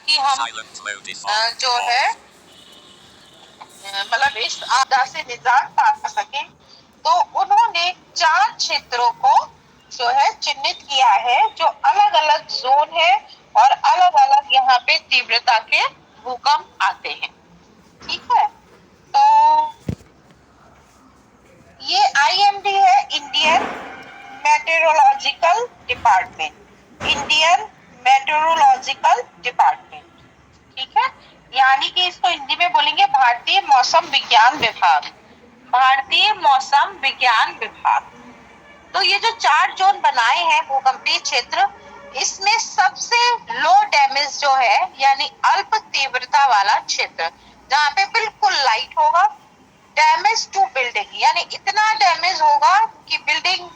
ताकि हम जो है मतलब इस आपदा से निजात पा सके। तो उन्होंने 4 क्षेत्रों को जो है चिन्हित किया है, जो अलग अलग जोन है और अलग अलग यहाँ पे तीव्रता के भूकंप आते हैं। ठीक है, तो ये IMD है, Indian meteorological department, Indian meteorological department. ठीक है, यानी कि इसको हिंदी में बोलेंगे भारतीय मौसम विज्ञान विभाग, भारतीय मौसम विज्ञान विभाग। तो ये जो 4 जोन बनाए हैं भूकंपीय क्षेत्र, इसमें सबसे लो डैमेज जो है यानी अल्प तीव्रता वाला क्षेत्र, जहाँ पे बिल्कुल लाइट होगा, डैमेज टू बिल्डिंग यानी इतना डैमेज होगा कि बिल्डिंग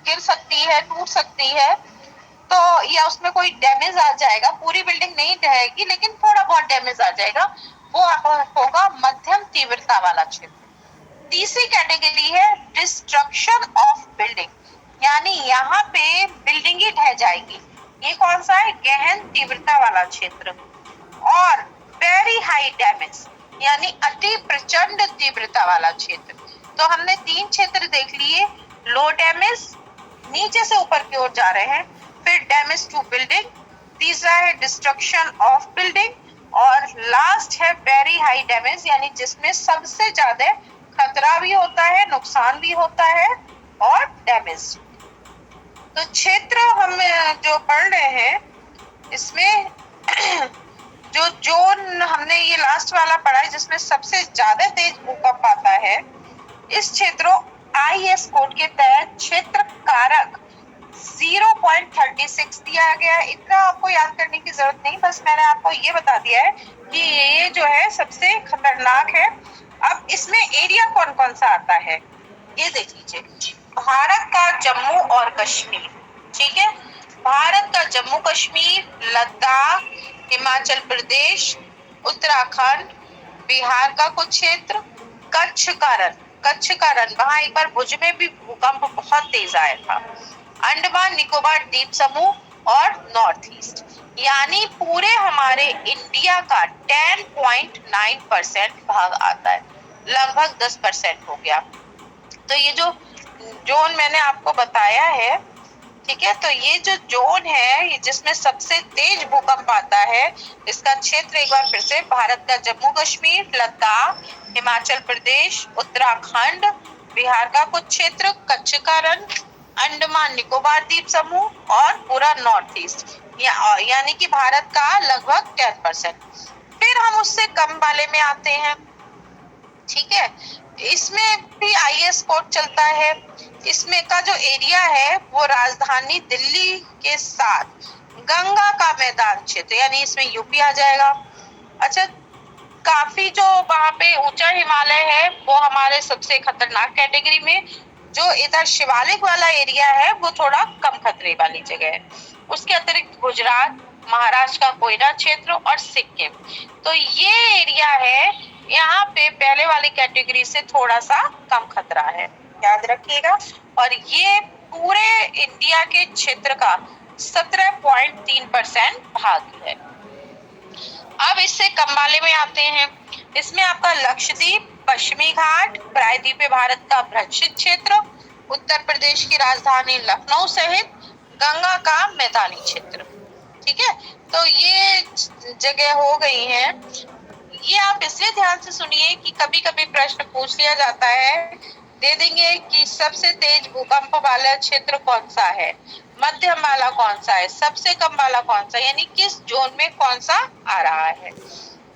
गिर सकती है, टूट सकती है, तो या उसमें कोई डैमेज आ जाएगा, पूरी बिल्डिंग नहीं ढहेगी लेकिन थोड़ा बहुत डैमेज आ जाएगा, वो होगा मध्यम तीव्रता वाला क्षेत्र। तीसरी कैटेगरी है डिस्ट्रक्शन ऑफ बिल्डिंग, यानी यहाँ पे बिल्डिंग ही ढह जाएगी, ये कौन सा है, गहन तीव्रता वाला क्षेत्र। और वेरी हाई डैमेज यानी अति प्रचंड तीव्रता वाला क्षेत्र। तो हमने 3 क्षेत्र देख लिए, लो डैमेज, नीचे से ऊपर की ओर जा रहे हैं, फिर डैमेज टू बिल्डिंग, तीसरा है डिस्ट्रक्शन ऑफ बिल्डिंग और लास्ट है वेरी हाई डैमेज, यानी जिसमें सबसे ज्यादा खतरा भी होता है, नुकसान भी होता है और डैमेज। तो क्षेत्र हम जो पढ़ रहे हैं इसमें जो जोन हमने ये लास्ट वाला पढ़ा है जिसमें सबसे ज्यादा तेज भूकंप आता है, इस क्षेत्रों IS कोड के तहत क्षेत्र कारक 0.36 दिया गया है। इतना आपको याद करने की जरूरत नहीं, बस मैंने आपको ये बता दिया है कि ये जो है सबसे खतरनाक है। अब इसमें एरिया कौन कौन सा आता है ये देख लीजिए। भारत का जम्मू और कश्मीर, ठीक है, भारत का जम्मू कश्मीर, लद्दाख, हिमाचल प्रदेश, उत्तराखंड, बिहार का कुछ क्षेत्र, कच्छ का रण, कच्छ का रण, वहां एक बार भुज में भी भूकंप बहुत तेज आया था, अंडमान निकोबार द्वीप समूह और नॉर्थ ईस्ट, यानी पूरे हमारे इंडिया का 10.9% भाग आता है, लगभग 10% हो गया। तो ये जो जोन मैंने आपको बताया है, ठीक है, तो ये जो जोन है ये जिसमें सबसे तेज भूकंप आता है, इसका क्षेत्र एक बार फिर से भारत का जम्मू कश्मीर, लद्दाख, हिमाचल प्रदेश, उत्तराखंड, बिहार का कुछ क्षेत्र, कच्छ का रण, अंडमान निकोबार द्वीप समूह और पूरा नॉर्थ ईस्ट, यानी कि भारत का लगभग 10%। फिर हम उससे कम वाले में आते हैं, ठीक है, इसमें भी IS कोड चलता है। इसमें का जो एरिया है वो राजधानी दिल्ली के साथ गंगा का मैदान क्षेत्र, यानी इसमें यूपी आ जाएगा। अच्छा, काफी जो वहां पे ऊंचा हिमालय है वो हमारे सबसे खतरनाक कैटेगरी में, जो इधर शिवालिक वाला एरिया है वो थोड़ा कम खतरे वाली जगह है। उसके अतिरिक्त गुजरात, महाराष्ट्र का कोयना क्षेत्र और सिक्किम, तो ये एरिया है यहाँ पे पहले वाली कैटेगरी से थोड़ा सा कम खतरा है, याद रखिएगा। और ये पूरे इंडिया के क्षेत्र का 17.3% भाग है। अब इससे कम वाले में आते हैं, इसमें आपका लक्षद्वीप, पश्चिमी घाट, प्रायद्वीपीय भारत का भ्रंशित क्षेत्र, उत्तर प्रदेश की राजधानी लखनऊ सहित गंगा का मैदानी क्षेत्र, ठीक है। तो ये जगह हो गई हैं। ये आप इसलिए ध्यान से सुनिए कि कभी कभी प्रश्न पूछ लिया जाता है, दे देंगे कि सबसे तेज भूकंप वाला क्षेत्र कौन सा है, मध्यम वाला कौन सा है, सबसे कम वाला कौन सा, यानी किस जोन में कौन सा आ रहा है।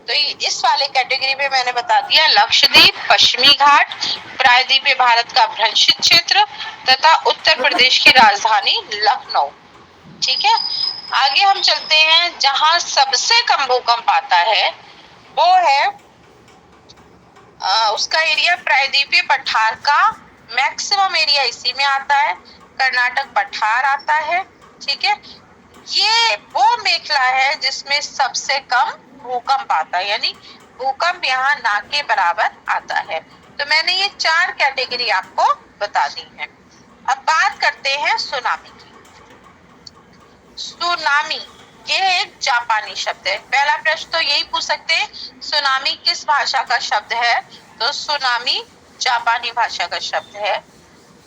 तो इस वाले कैटेगरी में मैंने बता दिया लक्षद्वीप, पश्चिमी घाट, प्रायद्वीपीय भारत का भ्रंशित क्षेत्र तथा उत्तर प्रदेश की राजधानी लखनऊ, ठीक है। आगे हम चलते हैं, जहां सबसे कम भूकंप आता है वो है उसका एरिया प्रायद्वीपीय पठार का मैक्सिमम एरिया इसी में आता है, कर्नाटक पठार आता है, ठीक है। ये वो मेखला है जिसमें सबसे कम भूकंप आता है, यानी भूकंप यहाँ ना के बराबर आता है। तो मैंने ये 4 कैटेगरी आपको बता दी है। अब बात करते हैं सुनामी की। सुनामी, ये एक जापानी शब्द है। पहला प्रश्न तो यही पूछ सकते हैं, सुनामी किस भाषा का शब्द है? तो सुनामी जापानी भाषा का शब्द है।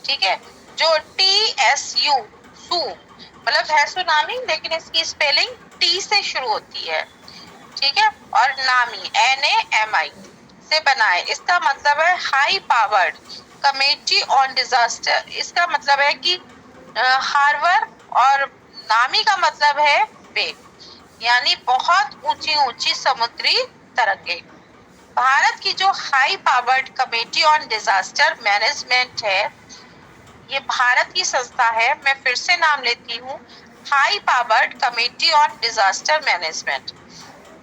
ठीक है। जो TSU सू मतलब है सुनामी, लेकिन इसकी स्पेलिंग टी से शुरू होती है। ठीक है। और नामी NAMI से बना है। इसका मतलब है high powered committee on disaster. इसका मतलब है कि हार्बर, और नामी का मतलब है वेव, यानी बहुत ऊंची ऊंची समुद्री तरंगे। भारत की जो high powered committee on disaster management है, ये भारत की संस्था है। मैं फिर से नाम लेती हूँ, high powered committee on disaster management.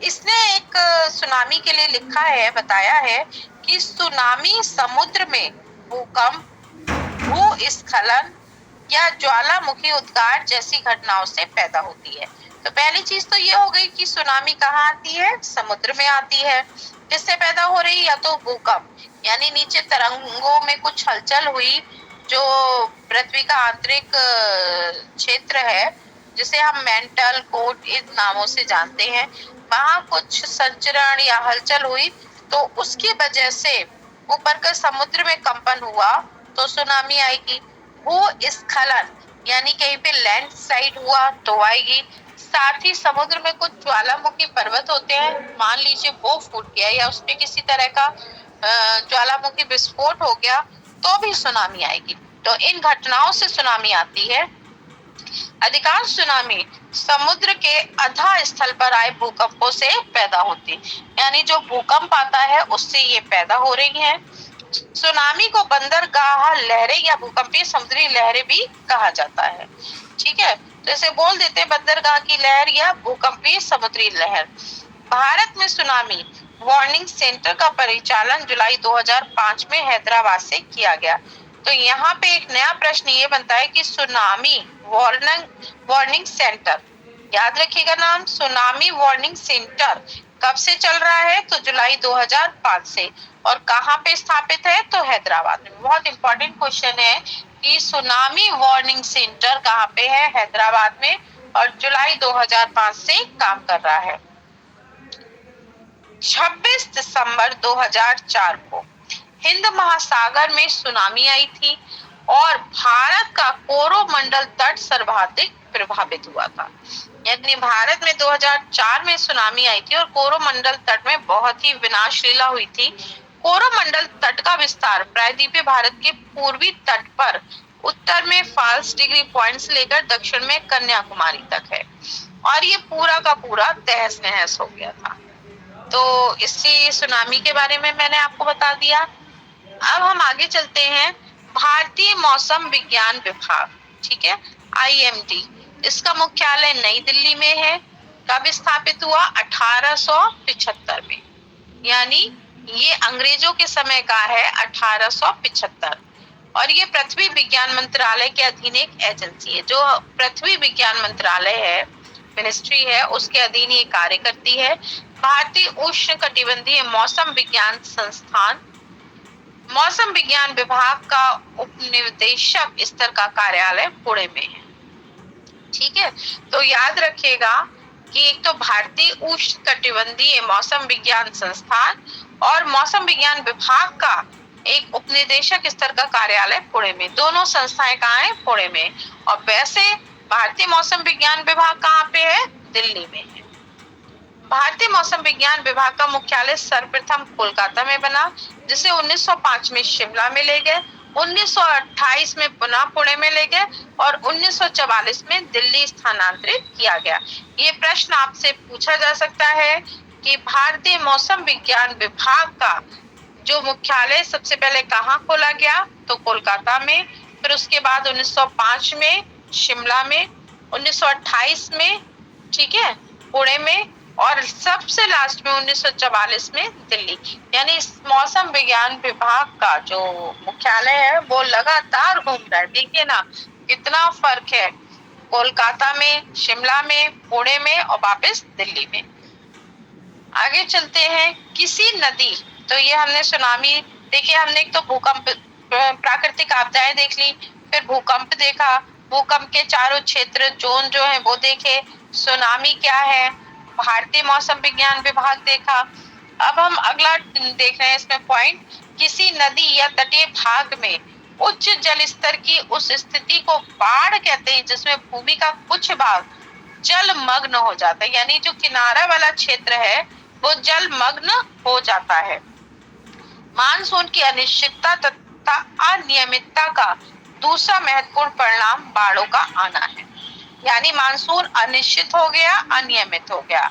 इसने एक सुनामी के लिए लिखा है, बताया है कि सुनामी समुद्र में भूकंप, भूस्खलन या ज्वालामुखी उद्गार जैसी घटनाओं से पैदा होती है। तो पहली चीज तो ये हो गई कि सुनामी कहाँ आती है? समुद्र में आती है। किससे पैदा हो रही? या तो भूकंप, यानी नीचे तरंगों में कुछ हलचल हुई, जो पृथ्वी का आंतरिक क्षेत्र है, जिसे हम मेंटल कोट इन नामों से जानते हैं, वहां कुछ संचरण या हलचल हुई, तो उसकी वजह से ऊपर का समुद्र में कंपन हुआ तो सुनामी आएगी। भूस्खलन यानी कहीं पे लैंडस्लाइड हुआ तो आएगी। साथ ही समुद्र में कुछ ज्वालामुखी पर्वत होते हैं, मान लीजिए वो फूट गया या उसमें किसी तरह का ज्वालामुखी विस्फोट हो गया तो भी सुनामी आएगी। तो इन घटनाओं से सुनामी आती है। अधिकांश सुनामी समुद्र के अधा स्थल पर आए भूकंपों से पैदा होती, यानी जो भूकंप आता है उससे ये पैदा हो रही है। सुनामी को बंदरगाह लहरें या भूकंपीय समुद्री लहरें भी कहा जाता है। ठीक है, तो इसे बोल देते हैं बंदरगाह की लहर या भूकंपीय समुद्री लहर। भारत में सुनामी वार्निंग सेंटर का परिचालन जुलाई 2005 में हैदराबाद से किया गया। तो यहाँ पे एक नया प्रश्न ये बनता है कि सुनामी वार्निंग सेंटर, याद रखिएगा नाम, सुनामी वार्निंग सेंटर कब से चल रहा है? तो जुलाई 2005 से। और कहाँ पे स्थापित है? तो हैदराबाद में। बहुत इंपॉर्टेंट क्वेश्चन है कि सुनामी वार्निंग सेंटर कहाँ पे है? हैदराबाद में, और जुलाई 2005 से काम कर रहा है। 26 दिसंबर 2004 को हिंद महासागर में सुनामी आई थी और भारत का कोरोमंडल तट सर्वाधिक प्रभावित हुआ था। यानी भारत में 2004 में सुनामी आई थी और कोरोमंडल तट में बहुत ही विनाशलीला हुई थी। कोरोमंडल तट का विस्तार प्रायद्वीपीय भारत के पूर्वी तट पर उत्तर में फाल्स डिग्री पॉइंट से लेकर दक्षिण में कन्याकुमारी तक है, और ये पूरा का पूरा तहस नहस हो गया था। तो इसी सुनामी के बारे में मैंने आपको बता दिया। अब हम आगे चलते हैं। भारतीय मौसम विज्ञान विभाग, ठीक है, IMD, इसका मुख्यालय नई दिल्ली में है। कब स्थापित हुआ? 1875 में, यानी ये अंग्रेजों के समय का है, 1875। और ये पृथ्वी विज्ञान मंत्रालय के अधीन एक एजेंसी है। जो पृथ्वी विज्ञान मंत्रालय है, मिनिस्ट्री है, उसके अधीन ये कार्य करती है। भारतीय उष्ण कटिबंधीय मौसम विज्ञान संस्थान मौसम विज्ञान विभाग का उपनिदेशक स्तर का कार्यालय पुणे में है। ठीक है, तो याद रखिएगा कि एक तो भारतीय उष्ण कटिबंधीय मौसम विज्ञान संस्थान और मौसम विज्ञान विभाग का एक उपनिदेशक स्तर का कार्यालय पुणे में, दोनों संस्थाएं कहाँ हैं? पुणे में। और वैसे भारतीय मौसम विज्ञान विभाग कहाँ पे है? दिल्ली में है। भारतीय मौसम विज्ञान विभाग का मुख्यालय सर्वप्रथम कोलकाता में बना, जिसे 1905 में शिमला में ले गए, 1928 में पुनः पुणे में ले गए और 1944 में दिल्ली स्थानांतरित किया गया। ये प्रश्न आपसे पूछा जा सकता है कि भारतीय मौसम विज्ञान विभाग का जो मुख्यालय सबसे पहले कहाँ खोला गया? तो कोलकाता में, फिर उसके बाद 1905 में शिमला में, 1928 में, ठीक है, पुणे में, और सबसे लास्ट में 1944 में दिल्ली। यानी इस मौसम विज्ञान विभाग का जो मुख्यालय है वो लगातार घूम रहा है। देखिए ना कितना फर्क है, कोलकाता में, शिमला में, पुणे में और वापस दिल्ली में। आगे चलते हैं। किसी नदी, तो ये हमने सुनामी देखिए, हमने एक तो भूकंप, प्राकृतिक आपदाएं देख ली, फिर भूकंप देखा, भूकंप के चारों क्षेत्र जोन जो है वो देखे, सुनामी क्या है, भारतीय मौसम विज्ञान विभाग देखा। अब हम अगला देख रहे हैं इसमें पॉइंट, किसी नदी या तटीय भाग में उच्च जल स्तर की उस स्थिति को बाढ़ कहते हैं जिसमें भूमि का कुछ भाग जलमग्न हो जाता है, यानी जो किनारा वाला क्षेत्र है वो जलमग्न हो जाता है। मानसून की अनिश्चितता तथा अनियमितता का दूसरा महत्वपूर्ण परिणाम बाढ़ों का आना है, यानी मानसून अनिश्चित हो गया, अनियमित हो गया,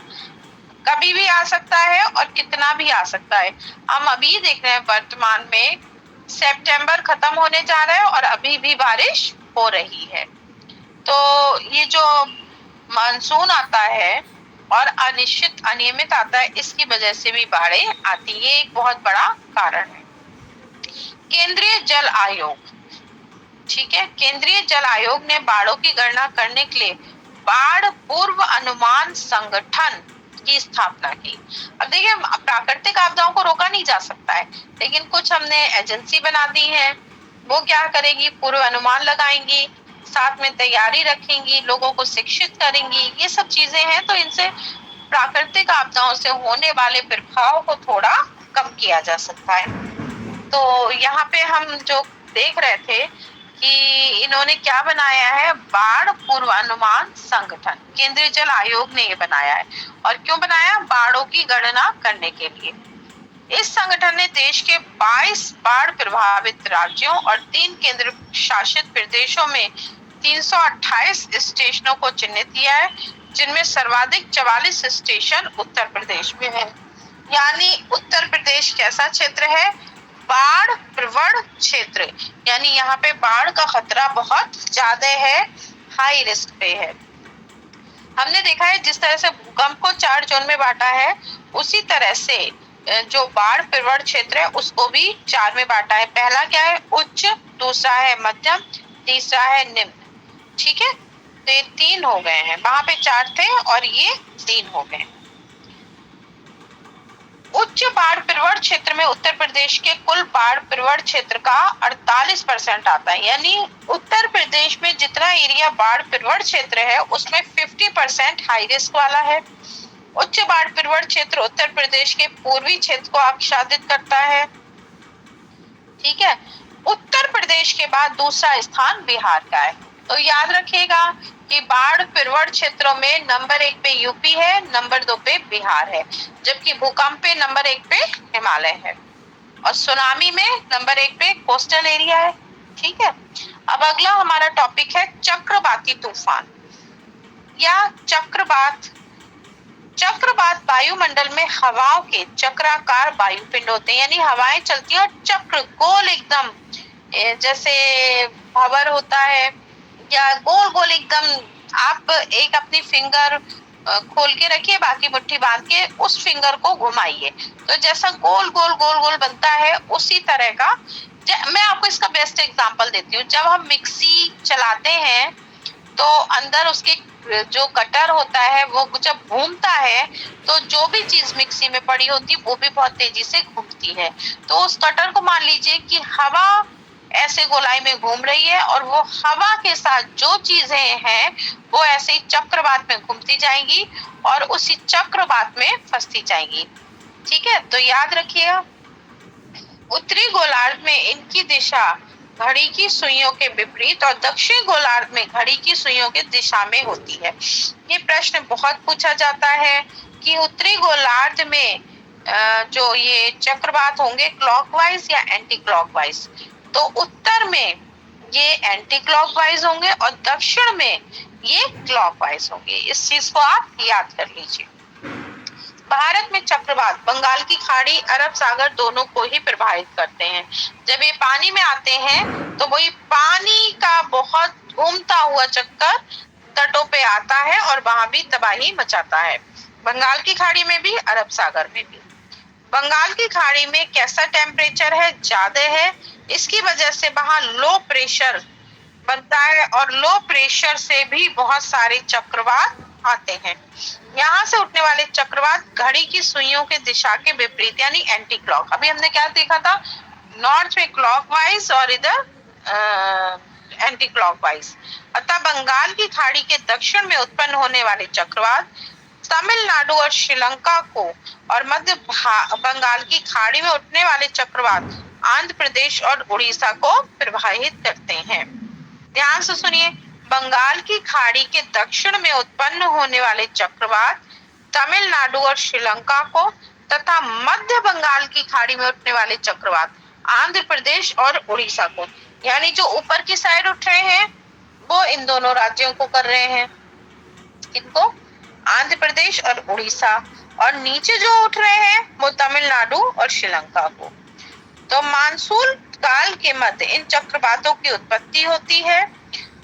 कभी भी आ सकता है और कितना भी आ सकता है। हम अभी देख रहे हैं वर्तमान में सितंबर खत्म होने जा रहा है और अभी भी बारिश हो रही है। तो ये जो मानसून आता है और अनिश्चित अनियमित आता है, इसकी वजह से भी बाढ़ें आती है, ये एक बहुत बड़ा कारण है। केंद्रीय जल आयोग, ठीक है, केंद्रीय जल आयोग ने बाढ़ों की गणना करने के लिए बाढ़ पूर्व अनुमान संगठन की स्थापना की। अब देखिए, प्राकृतिक आपदाओं को रोका नहीं जा सकता है, लेकिन कुछ हमने एजेंसी बना दी है, वो क्या करेगी, पूर्व अनुमान लगाएंगी, साथ में तैयारी रखेंगी, लोगों को शिक्षित करेंगी, ये सब चीजें हैं। तो इनसे प्राकृतिक आपदाओं से होने वाले प्रभाव को थोड़ा कम किया जा सकता है। तो यहाँ पे हम जो देख रहे थे कि इन्होंने क्या बनाया है, बाढ़ पूर्व अनुमान संगठन, केंद्रीय जल आयोग ने ये बनाया है। और क्यों बनाया, बाढ़ों की गणना करने के लिए। इस संगठन ने देश के 22 बाढ़ प्रभावित राज्यों और 3 केंद्र शासित प्रदेशों में 328 स्टेशनों को चिन्हित किया है, जिनमें सर्वाधिक 44 स्टेशन उत्तर प्रदेश में है। यानी उत्तर प्रदेश कैसा क्षेत्र है, बाढ़ प्रवण क्षेत्र, यानी यहाँ पे बाढ़ का खतरा बहुत ज्यादा है, हाई रिस्क पे है। हमने देखा है जिस तरह से भूकंप को 4 जोन में बांटा है, उसी तरह से जो बाढ़ प्रवण क्षेत्र है उसको भी 4 में बांटा है। पहला क्या है, उच्च, दूसरा है मध्यम, तीसरा है निम्न, ठीक है। तो ये 3 हो गए हैं, वहां पे 4 थे और ये 3 हो गए। उच्च बाढ़ प्रवण क्षेत्र में उत्तर प्रदेश के कुल बाढ़ प्रवण क्षेत्र का 48% आता है, यानी उत्तर प्रदेश में जितना एरिया बाढ़ प्रवण क्षेत्र है उसमें 50% हाई रिस्क वाला है। उच्च बाढ़ प्रवण क्षेत्र उत्तर प्रदेश के पूर्वी क्षेत्र को आच्छादित करता है, ठीक है। उत्तर प्रदेश के बाद दूसरा स्थान बिहार का है। तो याद रखिएगा कि बाढ़ प्रवण क्षेत्रों में नंबर 1 पे यूपी है, नंबर 2 पे बिहार है, जबकि भूकंप पे नंबर 1 पे हिमालय है, और सुनामी में नंबर 1 पे कोस्टल एरिया है, ठीक है। अब अगला हमारा टॉपिक है चक्रवाती तूफान या चक्रवात। चक्रवात वायुमंडल में हवाओं के चक्राकार वायुपिंड होते हैं, यानी हवाएं चलती हैं और चक्र गोल एकदम, जैसे भंवर होता है या गोल गोल एकदम, आप एक अपनी फिंगर खोल के रखिए, बाकी मुट्ठी बांध के उस फिंगर को घुमाइए, तो जैसा गोल गोल गोल गोल बनता है उसी तरह का। मैं आपको इसका बेस्ट एग्जांपल देती हूँ। जब हम मिक्सी चलाते हैं तो अंदर उसके जो कटर होता है वो जब घूमता है तो जो भी चीज मिक्सी में पड़ी होती है वो भी बहुत तेजी से घूमती है। तो उस कटर को मान लीजिए कि हवा ऐसे गोलाई में घूम रही है और वो हवा के साथ जो चीजें हैं वो ऐसे ही चक्रवात में घूमती जाएंगी और उसी चक्रवात में फंसती जाएंगी, ठीक है। तो याद रखिएगा, उत्तरी गोलार्ध में इनकी दिशा घड़ी की सुइयों के विपरीत और दक्षिण गोलार्ध में घड़ी की सुइयों की दिशा में होती है। ये प्रश्न बहुत पूछा जाता है कि उत्तरी गोलार्ध में जो ये चक्रवात होंगे क्लॉकवाइज या एंटी क्लॉकवाइज। तो उत्तर में ये एंटी क्लॉकवाइज होंगे और दक्षिण में ये क्लॉकवाइज होंगे। इस चीज को आप याद कर लीजिए। भारत में चक्रवात बंगाल की खाड़ी, अरब सागर दोनों को ही प्रभावित करते हैं। जब ये पानी में आते हैं तो वही पानी का बहुत घूमता हुआ चक्कर तटों पे आता है और वहां भी तबाही मचाता है, बंगाल की खाड़ी में भी, अरब सागर में भी। बंगाल की खाड़ी में कैसा टेम्परेचर है, ज्यादा है, इसकी वजह से वहां लो प्रेशर बनता है और लो प्रेशर से भी बहुत सारे चक्रवात आते हैं। यहाँ से उठने वाले चक्रवात घड़ी की सुइयों के दिशा के विपरीत यानी एंटी क्लॉक। अभी हमने क्या देखा था, नॉर्थ में क्लॉकवाइज और इधर एंटी क्लॉकवाइज। अतः बंगाल की खाड़ी के दक्षिण में उत्पन्न होने वाले चक्रवात तमिलनाडु और श्रीलंका को, और मध्य बंगाल की खाड़ी में उठने वाले चक्रवात आंध्र प्रदेश और उड़ीसा को प्रभावित करते हैं। ध्यान से सुनिए, बंगाल की खाड़ी के दक्षिण में उत्पन्न होने वाले चक्रवात तमिलनाडु और श्रीलंका को तथा मध्य बंगाल की खाड़ी में उठने वाले चक्रवात आंध्र प्रदेश और उड़ीसा को, यानी जो ऊपर की साइड उठ रहे हैं वो इन दोनों राज्यों को कर रहे हैं, इनको आंध्र प्रदेश और उड़ीसा, और नीचे जो उठ रहे हैं वो तमिलनाडु और श्रीलंका को। तो मानसून काल के मध्य इन चक्रवातों की उत्पत्ति होती है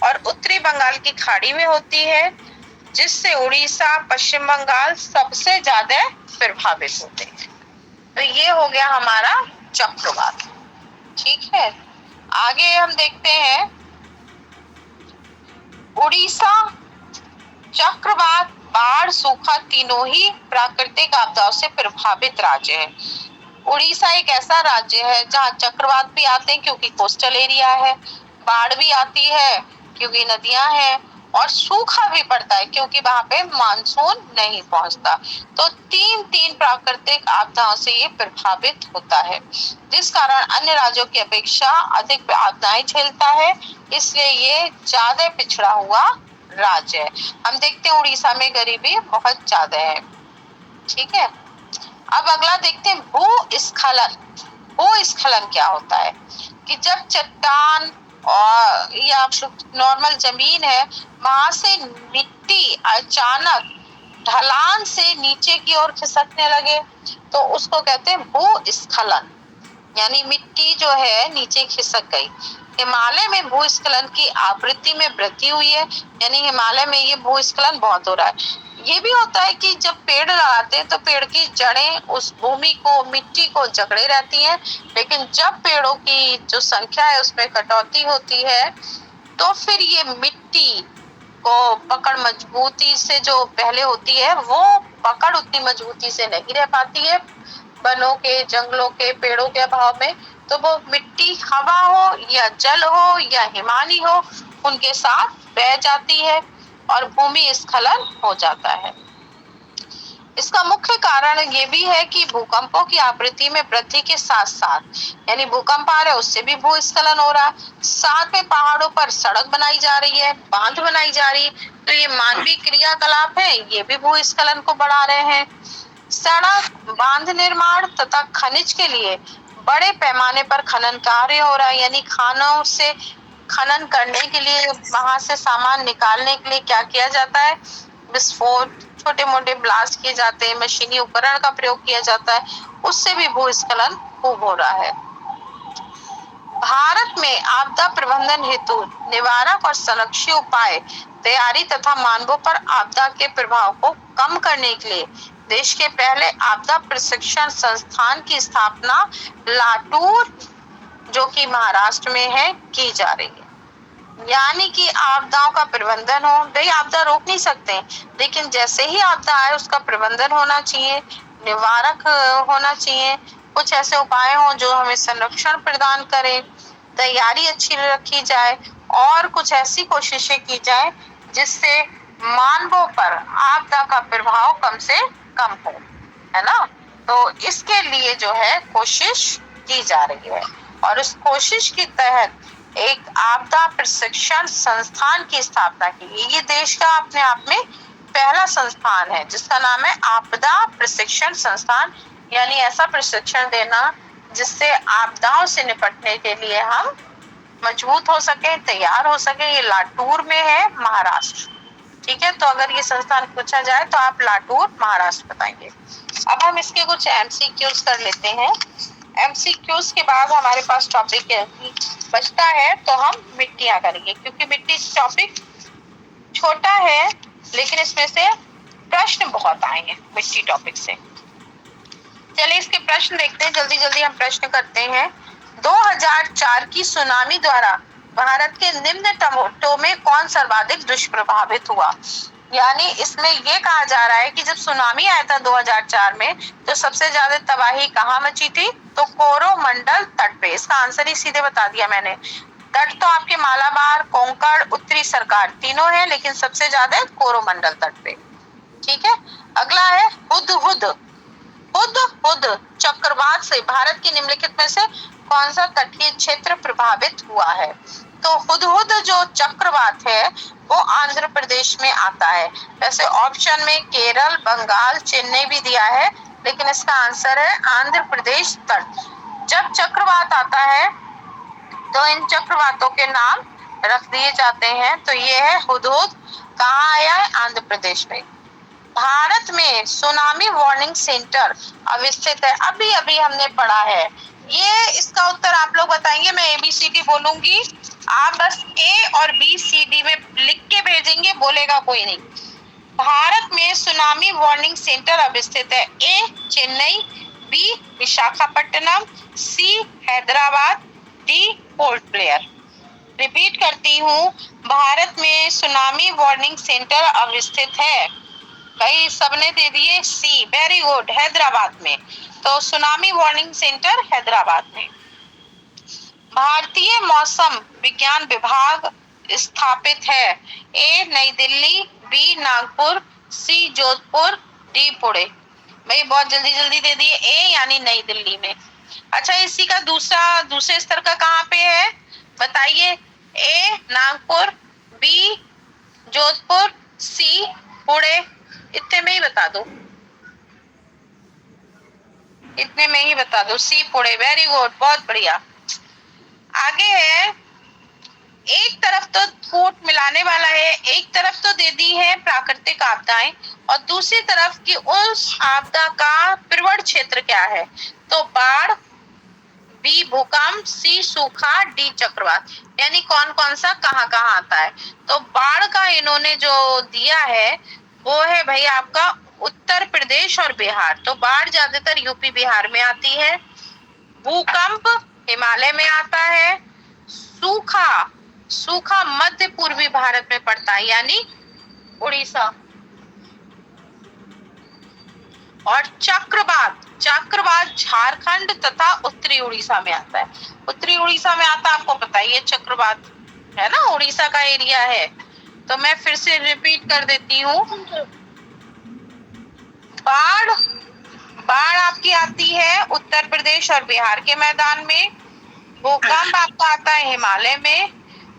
और उत्तरी बंगाल की खाड़ी में होती है, जिससे उड़ीसा, पश्चिम बंगाल सबसे ज्यादा प्रभावित होते हैं। तो ये हो गया हमारा चक्रवात। ठीक है, आगे हम देखते हैं उड़ीसा। चक्रवात, बाढ़, सूखा तीनों ही प्राकृतिक आपदाओं से प्रभावित राज्य है। उड़ीसा एक ऐसा राज्य है जहाँ चक्रवात भी आते हैं क्योंकि कोस्टल एरिया है, बाढ़ भी आती है क्योंकि नदियां हैं, और सूखा भी पड़ता है क्योंकि वहां पे मानसून नहीं पहुंचता। तो तीन प्राकृतिक आपदाओं से ये प्रभावित होता है, जिस कारण अन्य राज्यों की अपेक्षा अधिक आपदाएं झेलता है, इसलिए ये ज्यादा पिछड़ा हुआ राज्य है। हम देखते हैं उड़ीसा में गरीबी बहुत ज्यादा है। ठीक है, अब अगला देखते हैं भूस्खलन। भूस्खलन क्या होता है कि जब चट्टान और या नॉर्मल जमीन है वहां से मिट्टी अचानक ढलान से नीचे की ओर खिसकने लगे तो उसको कहते हैं भूस्खलन, यानी मिट्टी जो है नीचे खिसक गई। हिमालय में भूस्खलन की आवृत्ति में वृद्धि हुई है, यानी हिमालय में ये भूस्खलन बहुत हो रहा है। ये भी होता है कि जब पेड़ लगाते हैं तो पेड़ की जड़ें उस भूमि को, मिट्टी को जकड़े रहती हैं, लेकिन जब पेड़ों की जो संख्या है उसमें कटौती होती है तो फिर ये मिट्टी को पकड़ मजबूती से जो पहले होती है वो पकड़ उतनी मजबूती से नहीं रह पाती है वनों के, जंगलों के, पेड़ों के अभाव में। तो वो मिट्टी हवा हो या जल हो या हिमानी हो उनके साथ बह जाती है और भूमि स्खलन हो जाता है। इसका मुख्य कारण ये भी है कि भूकंपों की आवृत्ति में वृद्धि के साथ साथ, यानी भूकंप आ रहे उससे भी भूस्खलन हो रहा है, साथ में पहाड़ों पर सड़क बनाई जा रही है, बांध बनाई जा रही है, तो ये मानवीय क्रियाकलाप है, ये भी भूस्खलन को बढ़ा रहे हैं। सड़क, बांध निर्माण तथा खनिज के लिए बड़े पैमाने पर खनन कार्य हो रहा है, यानी खानों से खनन करने के लिए, वहां से सामान निकालने के लिए क्या किया जाता है, विस्फोट, छोटे मोटे ब्लास्ट किए जाते हैं, मशीनी उपकरण का प्रयोग किया जाता है, उससे भी भूस्खलन खूब हो रहा है। भारत में आपदा प्रबंधन हेतु निवारक और संरक्षण उपाय तैयारी तथा मानवों पर आपदा के प्रभाव को कम करने के लिए देश के पहले आपदा प्रशिक्षण संस्थान की स्थापना लातूर, जो कि महाराष्ट्र में है, की जा रही है। यानी कि आपदाओं का प्रबंधन हो, भाई आपदा रोक नहीं सकते, लेकिन जैसे ही आपदा आए उसका प्रबंधन होना चाहिए, निवारक होना चाहिए, कुछ ऐसे उपाय हों जो हमें संरक्षण प्रदान करें, तैयारी अच्छी रखी जाए और कुछ ऐसी कोशिशें की जाए जिससे मानवों पर आपदा का प्रभाव कम से कम हो, है ना। तो इसके लिए जो है कोशिश की जा रही है और उस कोशिश के तहत एक आपदा प्रशिक्षण संस्थान की स्थापना की गई। ये देश का अपने आप में पहला संस्थान है जिसका नाम है आपदा प्रशिक्षण संस्थान, यानी ऐसा प्रशिक्षण देना जिससे आपदाओं से निपटने के लिए हम मजबूत हो सके, तैयार हो सके। ये लातूर में है, महाराष्ट्र। ठीक है, तो अगर ये संस्थान पूछा जाए तो आप लातूर, महाराष्ट्र बताएंगे। अब हम इसके कुछ एमसीक्यूज कर लेते हैं। एमसीक्यूज के बाद हमारे पास टॉपिक बचता है तो हम मिट्टियां करेंगे, क्योंकि मिट्टी टॉपिक छोटा है लेकिन इसमें से प्रश्न बहुत आए हैं मिट्टी टॉपिक से। चलिए इसके प्रश्न देखते हैं, जल्दी जल्दी हम प्रश्न करते हैं। 2004 की सुनामी द्वारा भारत के निम्न तटों में कौन सर्वाधिक दुष्प्रभावित हुआ। यानी इसमें ये कहा जा रहा है कि जब सुनामी आया था 2004 में तो सबसे ज्यादा तबाही कहाँ मची थी, तो कोरोमंडल तट पे। इसका आंसर ही सीधे बता दिया मैंने, तट तो आपके मालाबार, कोंकण, उत्तरी सरकार तीनों है, लेकिन सबसे ज्यादा कोरोमंडल तट पे। ठीक है, अगला है हुदहुद। हुदहुद चक्रवात से भारत के निम्नलिखित में से कौन सा तटीय क्षेत्र प्रभावित हुआ है? तो हुदहुद जो चक्रवात है वो आंध्र प्रदेश में आता है। वैसे ऑप्शन में केरल, बंगाल, चेन्नई भी दिया है, लेकिन इसका आंसर है आंध्र प्रदेश तट। जब चक्रवात आता है तो इन चक्रवातों के नाम रख दिए जाते हैं। तो ये है हुदहुद, कहाँ आया है? आंध्र प्रदेश में। भारत में सुनामी वार्निंग सेंटर अवस्थित है, अभी अभी हमने पढ़ा है ये। इसका उत्तर आप लोग बताएंगे, मैं ABCD बोलूंगी, आप बस A और BCD में लिख के भेजेंगे, बोलेगा कोई नहीं। भारत में सुनामी वार्निंग सेंटर अवस्थित है। A Chennai, B Visakhapatnam, C Hyderabad, D port Blair. Repeat करती हूँ, भारत में सुनामी वार्निंग सेंटर अवस्थित है। कई सबने दे दिए C, वेरी गुड, हैदराबाद में। तो सुनामी वार्निंग सेंटर हैदराबाद में। भारतीय मौसम विज्ञान विभाग स्थापित है। A नई Delhi, B Nagpur, C Jodhpur, D Pune. भाई बहुत जल्दी जल्दी दे दिए, A यानी नई दिल्ली में। अच्छा, इसी का दूसरे स्तर का कहाँ पे है बताइए? A Nagpur, B Jodhpur, C Pune. इतने में ही बता दो, इतने में ही बता दो, C पुणे, वेरी गुड, बहुत बढ़िया। आगे है, एक तरफ तो फूट मिलाने वाला है, एक तरफ तो दे दी है प्राकृतिक आपदाएं, और दूसरी तरफ की उस आपदा का प्रवण क्षेत्र क्या है? तो बाढ़, B भूकंप, C सूखा, D चक्रवात। यानी कौन कौन सा कहाँ कहाँ आता है? तो बाढ़ का इन्होंने जो दिया है वो है भाई आपका उत्तर प्रदेश और बिहार। तो बाढ़ ज्यादातर यूपी बिहार में आती है। भूकंप हिमालय में आता है। सूखा मध्य पूर्वी भारत में पड़ता है, यानी उड़ीसा। और चक्रवात झारखंड तथा उत्तरी उड़ीसा में आता है। उत्तरी उड़ीसा में आता, आपको पता ही है, चक्रवात है ना, उड़ीसा का एरिया है। तो मैं फिर से रिपीट कर देती हूँ, बाढ़ आपकी आती है उत्तर प्रदेश और बिहार के मैदान में। भूकंप आपका आता है हिमालय में,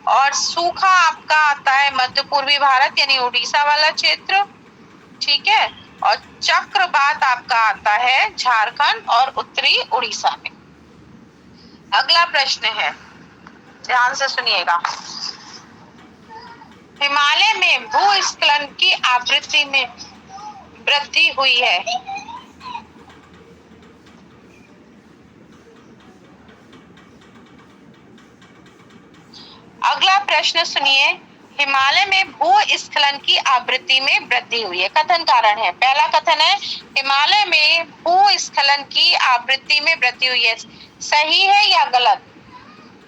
और सूखा आपका आता है मध्य पूर्वी भारत यानी उड़ीसा वाला क्षेत्र। ठीक है, और चक्रवात आपका आता है झारखंड और उत्तरी उड़ीसा में। अगला प्रश्न है, ध्यान से सुनिएगा। हिमालय में भूस्खलन की आवृत्ति में वृद्धि हुई है। अगला प्रश्न सुनिए, हिमालय में भूस्खलन की आवृत्ति में वृद्धि हुई है। कथन कारण है, पहला कथन है हिमालय में भूस्खलन की आवृत्ति में वृद्धि हुई है। सही है या गलत?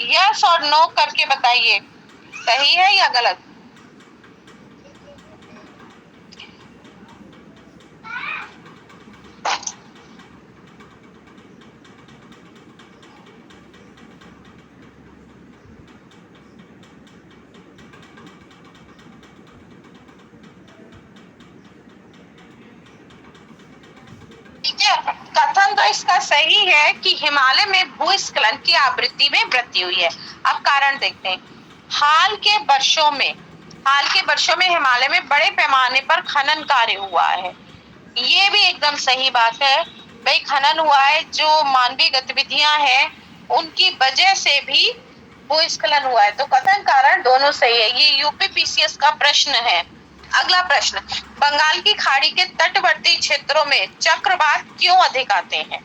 यस और नो करके बताइए, सही है या गलत? कथन तो इसका सही है कि हिमालय में भूस्खलन की आवृत्ति में वृद्धि हुई है। अब कारण देखते हैं। हाल के वर्षों में हिमालय में बड़े पैमाने पर खनन कार्य हुआ है। ये भी एकदम सही बात है भाई, खनन हुआ है, जो मानवीय गतिविधियां हैं उनकी वजह से भी भूस्खलन हुआ है। तो कथन कारण दोनों सही है। ये यूपीपीसीएस का प्रश्न है। अगला प्रश्न, बंगाल की खाड़ी के तटवर्ती क्षेत्रों में चक्रवात क्यों अधिक आते हैं?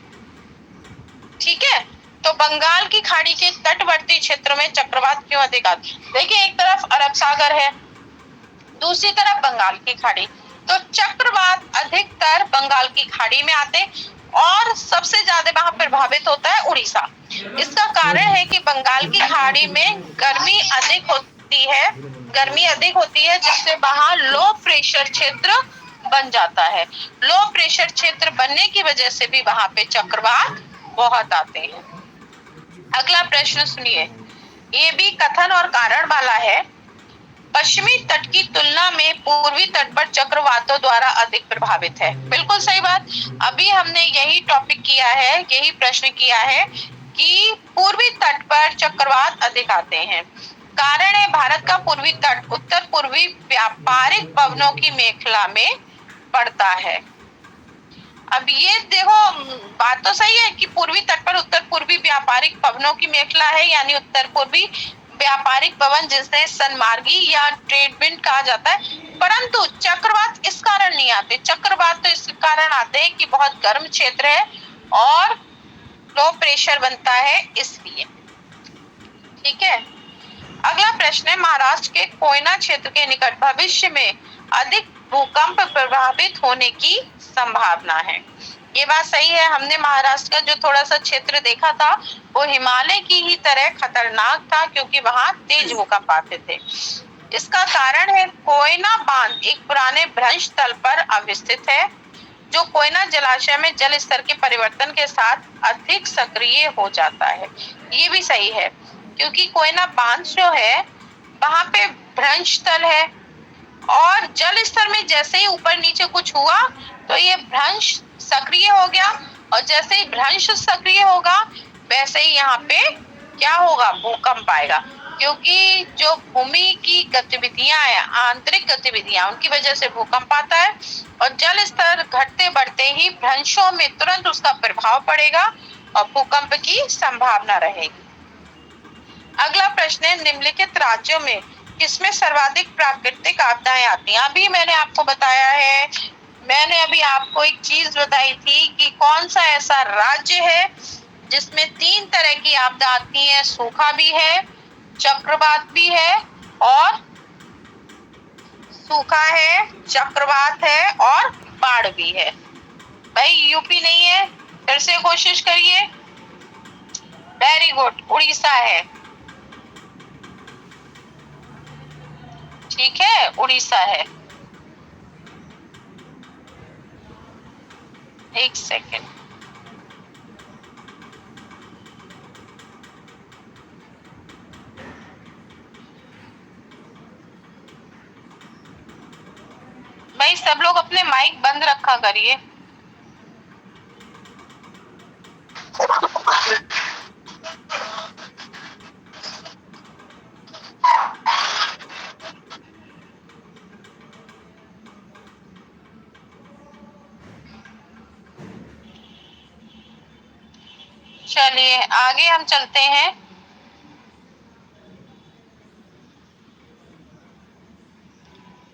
ठीक है, तो बंगाल की खाड़ी के तटवर्ती क्षेत्रों में चक्रवात क्यों अधिक आते हैं? देखिए, एक तरफ अरब सागर है, दूसरी तरफ बंगाल की खाड़ी, तो चक्रवात अधिकतर बंगाल की खाड़ी में आते, और सबसे ज्यादा वहां प्रभावित होता है उड़ीसा। इसका कारण है कि बंगाल की खाड़ी में गर्मी अधिक होती है, जिससे वहां लो प्रेशर क्षेत्र बन जाता है। लो प्रेशर क्षेत्र बनने की वजह से भी वहां पे चक्रवात बहुत आते हैं। अगला प्रश्न सुनिए, ये भी कथन और कारण वाला है। पश्चिमी तट की तुलना में पूर्वी तट पर चक्रवातों द्वारा अधिक प्रभावित है। बिल्कुल सही बात। अभी हमने यही टॉपिक किया है, यही प्रश्न किया है कि पूर्वी तट पर चक्रवात अधिक आते हैं। कारण है भारत का पूर्वी तट उत्तर पूर्वी व्यापारिक पवनों की मेखला में पड़ता है। अब ये देखो, बात तो सही है कि पूर्वी तट पर उत्तर पूर्वी व्यापारिक पवनों की मेखला है, यानी उत्तर पूर्वी व्यापारिक पवन जिसे सनमार्गी या ट्रेड विंड कहा जाता है। परंतु चक्रवात इस कारण नहीं आते। चक्रवात तो इस कारण आते हैं कि बहुत गर्म क्षेत्र है और लो प्रेशर बनता है, इसलिए। ठीक है, अगला प्रश्न है, महाराष्ट्र के कोयना क्षेत्र के निकट भविष्य में अधिक भूकंप प्रभावित होने की संभावना है। ये बात सही है। हमने महाराष्ट्र का जो थोड़ा सा क्षेत्र देखा था वो हिमालय की ही तरह खतरनाक था, क्योंकि वहां तेज भूकंप आते थे। इसका कारण है कोयना बांध एक पुराने भ्रंश तल पर अवस्थित है, जो कोयना जलाशय में जल स्तर के परिवर्तन के साथ अधिक सक्रिय हो जाता है। ये भी सही है, क्योंकि कोयना बांध जो है वहां पे भ्रंश तल है और जल स्तर में जैसे ही ऊपर नीचे कुछ हुआ तो ये भ्रंश सक्रिय हो गया, और जैसे ही भ्रंश सक्रिय होगा वैसे ही यहाँ पे क्या होगा, भूकंप आएगा। क्योंकि जो भूमि की गतिविधियां है, आंतरिक गतिविधियां, उनकी वजह से भूकंप आता है, और जल स्तर घटते बढ़ते ही भ्रंशों में तुरंत उसका प्रभाव पड़ेगा और भूकंप की संभावना रहेगी। अगला प्रश्न है, निम्नलिखित राज्यों में किसमें सर्वाधिक प्राकृतिक आपदाएं आती हैं? अभी मैंने आपको बताया है, मैंने अभी आपको एक चीज बताई थी कि कौन सा ऐसा राज्य है जिसमें 3 तरह की आपदा आती है, सूखा भी है, चक्रवात भी है और सूखा है, चक्रवात है और बाढ़ भी है। भाई यूपी नहीं है, फिर से कोशिश करिए। वेरी गुड, उड़ीसा है। ठीक है, उड़ीसा है। एक सेकेंड, भाई सब लोग अपने माइक बंद रखा करिए। चलिए आगे हम चलते हैं।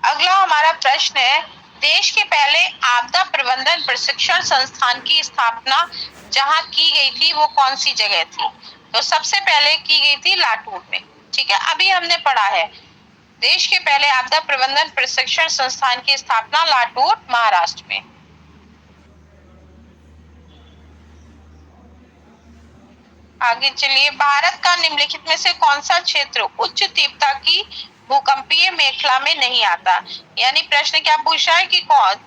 अगला हमारा प्रश्न है, देश के पहले आपदा प्रबंधन प्रशिक्षण संस्थान की स्थापना जहां की गई थी वो कौन सी जगह थी? तो सबसे पहले की गई थी लातूर में। ठीक है, अभी हमने पढ़ा है देश के पहले आपदा प्रबंधन प्रशिक्षण संस्थान की स्थापना लातूर महाराष्ट्र में। आगे चलिए, भारत का निम्नलिखित में से कौन सा क्षेत्र उच्च तीव्रता की भूकंपीय मेखला में नहीं आता? यानी प्रश्न क्या पूछा है कि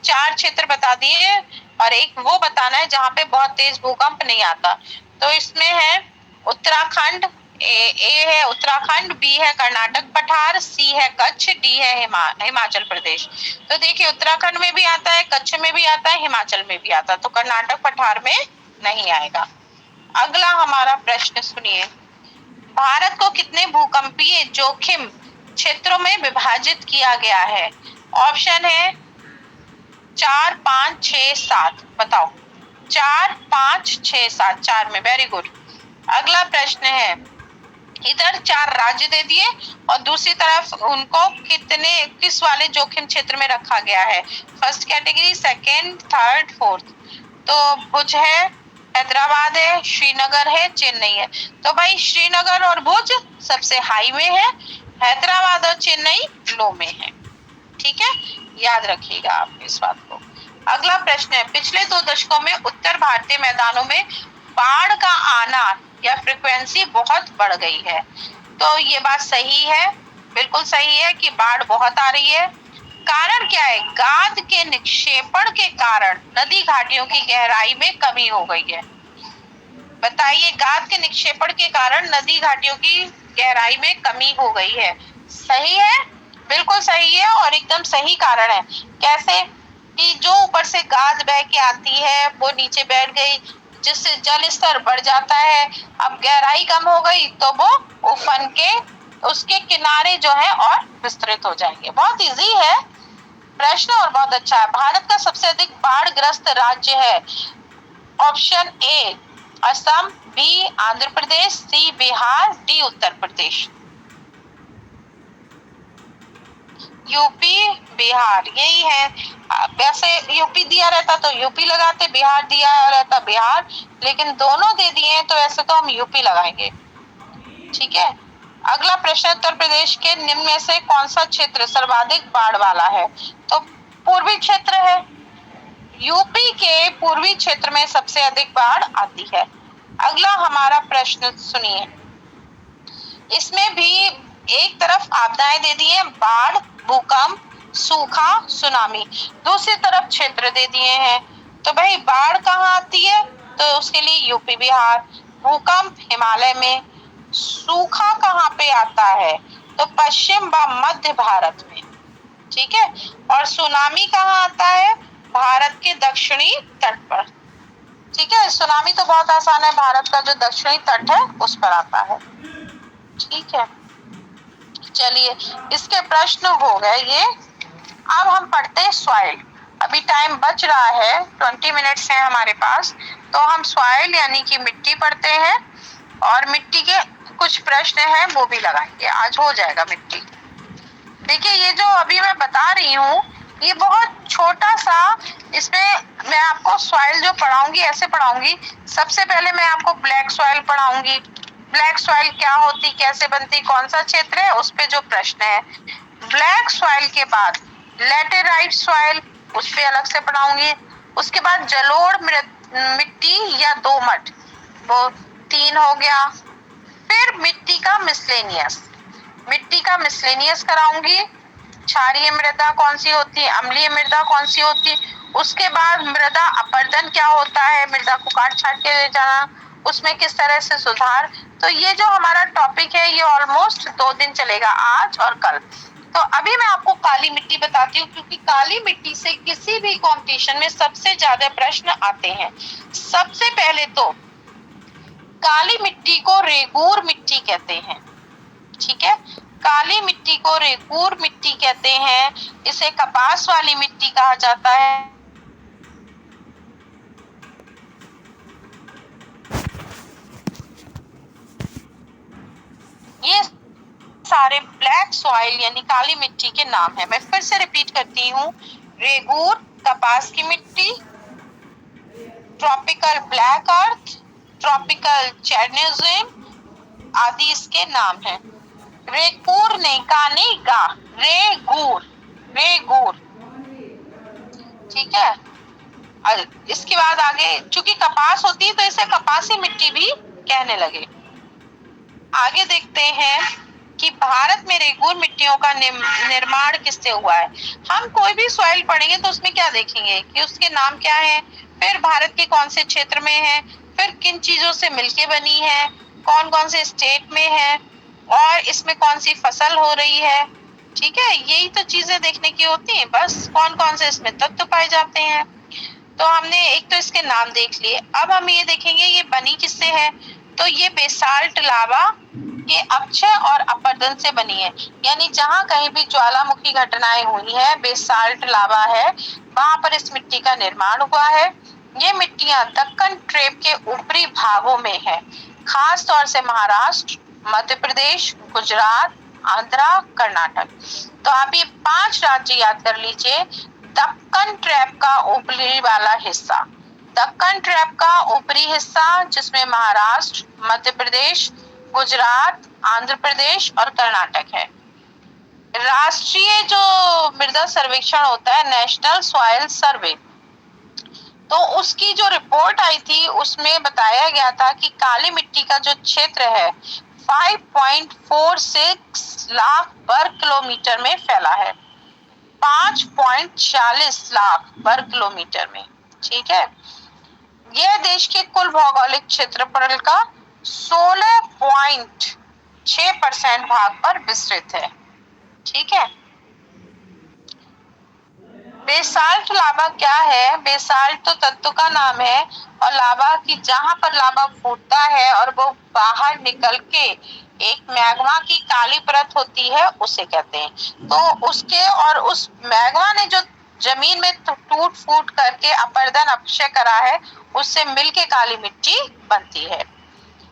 4 क्षेत्र बता दिए और एक वो बताना है जहां पे बहुत तेज भूकंप नहीं आता। तो इसमें है उत्तराखंड, ए है उत्तराखंड, बी है कर्नाटक पठार, सी है कच्छ, डी है हिमाचल प्रदेश। तो देखिए उत्तराखंड में भी आता है, कच्छ में भी आता है, हिमाचल में भी आता है, तो कर्नाटक पठार में नहीं आएगा। अगला हमारा प्रश्न सुनिए, भारत को कितने भूकंपीय जोखिम क्षेत्रों में विभाजित किया गया है? ऑप्शन है 4, 5, 6, 7। बताओ, 4, 5, 6, 7, 4 में। Very good. अगला प्रश्न है, इधर 4 राज्य दे दिए और दूसरी तरफ उनको किस वाले जोखिम क्षेत्र में रखा गया है? First category, second, third, fourth. तो भुज है, हैदराबाद है, श्रीनगर है, चेन्नई है। तो भाई श्रीनगर और भुज सबसे हाई में है, हैदराबाद और चेन्नई लो में है। ठीक है, याद रखिएगा आप इस बात को। अगला प्रश्न है, पिछले 2 दशकों में उत्तर भारतीय मैदानों में बाढ़ का आना या फ्रीक्वेंसी बहुत बढ़ गई है। तो ये बात सही है, बिल्कुल सही है कि बाढ़ बहुत आ रही है। कारण क्या है? गाद के निक्षेपण के कारण नदी घाटियों की गहराई में कमी हो गई है। बताइए, गाद के निक्षेपण के कारण नदी घाटियों की गहराई में कमी हो गई है। सही है, बिल्कुल सही है और एकदम सही कारण है। कैसे कि जो ऊपर से गाद बह के आती है वो नीचे बैठ गई, जिससे जल स्तर बढ़ जाता है। अब गहराई कम हो गई तो वो उफन के उसके किनारे जो है और विस्तृत हो जाएंगे। बहुत इजी है प्रश्न और बहुत अच्छा है। भारत का सबसे अधिक बाढ़ ग्रस्त राज्य है। Option A Assam, B Andhra Pradesh, C Bihar, D Uttar Pradesh. UP, Bihar यही है। वैसे यूपी दिया रहता तो यूपी लगाते, बिहार दिया रहता बिहार, लेकिन दोनों दे दिए तो ऐसे तो हम यूपी लगाएंगे। ठीक है, अगला प्रश्न, उत्तर प्रदेश के निम्न में से कौन सा क्षेत्र सर्वाधिक बाढ़ वाला है? तो पूर्वी क्षेत्र है। यूपी के पूर्वी क्षेत्र में सबसे अधिक बाढ़ आती है। अगला हमारा प्रश्न सुनिए, इसमें भी एक तरफ आपदाएं दे दी है, बाढ़, भूकंप, सूखा, सुनामी, दूसरी तरफ क्षेत्र दे दिए हैं। तो भाई बाढ़ कहाँ आती है? तो उसके लिए यूपी बिहार। भूकंप हिमालय में। सूखा कहाँ पे आता है? तो पश्चिम व मध्य भारत में। ठीक है, और सुनामी कहाँ आता है? भारत के दक्षिणी तट पर। ठीक है, सुनामी तो बहुत आसान है, भारत का जो दक्षिणी तट है उस पर आता है। ठीक है, चलिए इसके प्रश्न हो गए ये। अब हम पढ़ते हैं सॉइल। अभी टाइम बच रहा है, 20 मिनट्स है हमारे पास, तो हम सॉइल यानी कि मिट्टी पढ़ते हैं और मिट्टी के कुछ प्रश्न हैं वो भी लगाएंगे। आज हो जाएगा मिट्टी। देखिए ये जो अभी मैं बता रही हूँ ये बहुत छोटा सा, इसमें मैं आपको सॉइल जो पढ़ाऊंगी ऐसे पढ़ाऊंगी। सबसे पहले मैं आपको ब्लैक सॉइल पढ़ाऊंगी। ब्लैक सॉइल क्या होती, कैसे बनती, कौन सा क्षेत्र है, उस पे जो प्रश्न है। ब्लैक सॉइल के बाद लैटेराइट सॉइल, उस पे अलग से पढ़ाऊंगी। उसके बाद जलोढ़ मिट्टी या दोमट, वो 3 हो गया। फिर मिट्टी का मिसलेनियस, मिट्टी का मिसलेनियस कराऊंगी। क्षारीय मृदा कौन सी होती है, अम्लीय मृदा कौन सी होती है। उसके बाद मृदा अपरदन क्या होता है, मृदा को काट छाट के ले जाना, उसमें किस तरह से सुधार। तो ये जो हमारा टॉपिक है ये ऑलमोस्ट 2 दिन चलेगा, आज और कल। तो अभी मैं आपको काली मिट्टी बताती हूँ, क्योंकि काली मिट्टी से किसी भी कंपटीशन में सबसे ज्यादा प्रश्न आते हैं। सबसे पहले तो काली मिट्टी को रेगूर मिट्टी कहते हैं। ठीक है, काली मिट्टी को रेगूर मिट्टी कहते हैं। इसे कपास वाली मिट्टी कहा जाता है। ये सारे ब्लैक सॉइल यानी काली मिट्टी के नाम है। मैं फिर से रिपीट करती हूँ, रेगूर कपास की मिट्टी, ट्रॉपिकल ब्लैक अर्थ, ट्रॉपिकल चेरनोजिम आदि इसके नाम हैं। रेगूर नहीं, कानी गा, रेगूर, रेगूर। ठीक है, इसके बाद आगे चूंकि कपास होती है तो इसे कपासी मिट्टी भी कहने लगे। आगे देखते हैं कि भारत में रेगूर मिट्टियों का निर्माण किससे हुआ है। हम कोई भी सॉइल पढ़ेंगे तो उसमें क्या देखेंगे कि उसके नाम क्या है, फिर भारत के कौन से क्षेत्र में है, फिर किन चीजों से मिलके बनी है, कौन कौन से स्टेट में है और इसमें कौन सी फसल हो रही है। ठीक है, यही तो चीजें देखने की होती हैं, बस कौन कौन से इसमें तत्व पाए जाते हैं। तो हमने एक तो इसके नाम देख लिए। अब हम ये देखेंगे ये बनी किससे है। तो ये बेसाल्ट लावा के अक्षय और अपरदन से बनी है, यानी जहां कहीं भी ज्वालामुखी घटनाएं हुई है, बेसाल्ट लावा है, वहां पर इस मिट्टी का निर्माण हुआ है। ये मिट्टियां दक्कन ट्रेप के ऊपरी भागों में है, खास तौर से महाराष्ट्र, मध्य प्रदेश, गुजरात, आंध्रा, कर्नाटक। तो आप ये 5 राज्य याद कर लीजिए। दक्कन ट्रैप का ऊपरी वाला हिस्सा, दक्कन ट्रैप का ऊपरी हिस्सा जिसमें महाराष्ट्र, मध्य प्रदेश, गुजरात, आंध्र प्रदेश और कर्नाटक है। राष्ट्रीय जो मृदा सर्वेक्षण होता है, नेशनल सॉइल सर्वे, तो उसकी जो रिपोर्ट आई थी उसमें बताया गया था कि काली मिट्टी का जो क्षेत्र है 5.46 लाख वर्ग किलोमीटर में फैला है, 5.40 लाख वर्ग किलोमीटर में। ठीक है, यह देश के कुल भौगोलिक क्षेत्रफल का 16 6% भाग पर विस्तृत है। ठीक है। बेसाल्ट लावा क्या है? बेसाल्ट तो तत्व का नाम है, और लावा की जहां पर लावा फूटता है और वो बाहर निकल के एक मैग्मा की काली परत होती है, उसे कहते हैं। तो उसके और उस मैग्मा ने जो जमीन में टूट फूट करके अपरदन अपक्षय करा है, उससे मिलके काली मिट्टी बनती है।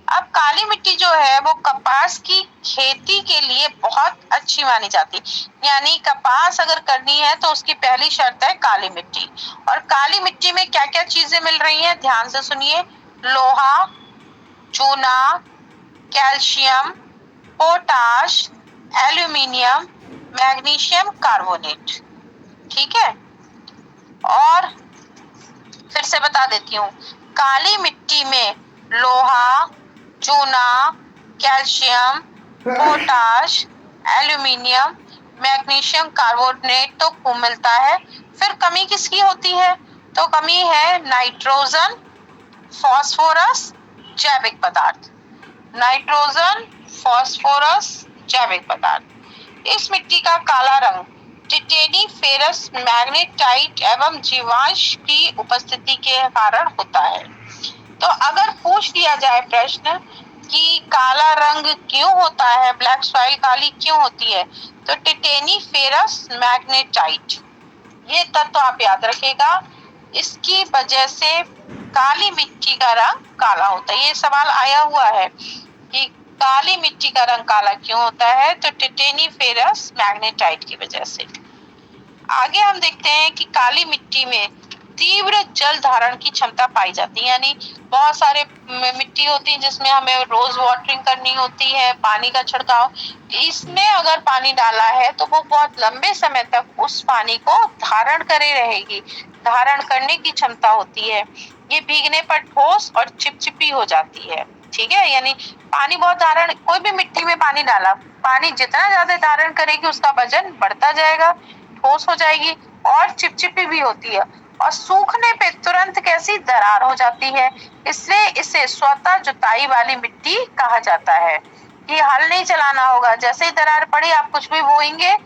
अब काली मिट्टी जो है वो कपास की खेती के लिए बहुत अच्छी मानी जाती, यानी कपास अगर करनी है तो उसकी पहली शर्त है काली मिट्टी। और काली मिट्टी में क्या क्या चीजें मिल रही हैं, ध्यान से सुनिए। लोहा, चूना, calcium, potash, aluminium, magnesium carbonate. ठीक है। और फिर से बता देती हूँ, काली मिट्टी में लोहा, चूना, calcium, potash, aluminium, magnesium carbonate तो खूब मिलता है। फिर कमी किसकी होती है? तो कमी है नाइट्रोजन, फास्फोरस, जैविक पदार्थ। नाइट्रोजन, फास्फोरस, जैविक पदार्थ। इस मिट्टी का काला रंग टिटेनी फेरस मैग्नेटाइट एवं जीवांश की उपस्थिति के कारण होता है। तो अगर पूछ दिया जाए प्रश्न कि काला रंग क्यों होता है, ब्लैक सॉइल काली क्यों होती है, तो टिटेनी फेरस मैग्नेटाइट ये तत्व आप याद रखेगा। इसकी वजह से काली मिट्टी का रंग काला होता है। ये सवाल आया हुआ है कि काली मिट्टी का रंग काला क्यों होता है, तो टिटेनी फेरस मैग्नेटाइट की वजह से। आगे हम देखते हैं कि काली मिट्टी में तीव्र जल धारण की क्षमता पाई जाती है, यानी बहुत सारे मिट्टी होती है जिसमें हमें रोज वाटरिंग करनी होती है, पानी का छिड़काव। इसमें अगर पानी डाला है तो वो बहुत लंबे समय तक उस पानी को धारण करे रहेगी, धारण करने की क्षमता होती है। ये भीगने पर ठोस और चिपचिपी हो जाती है। ठीक है, यानी पानी बहुत धारण, कोई भी मिट्टी में पानी डाला, पानी जितना ज्यादा धारण करेगी उसका वजन बढ़ता जाएगा, ठोस हो जाएगी और चिपचिपी भी होती है, और सूखने पे तुरंत कैसी दरार हो जाती है। इसलिए इसे स्वतः जुताई वाली मिट्टी कहा जाता है कि हल नहीं चलाना होगा, जैसे ही दरार पड़ी आप कुछ भी बोएंगे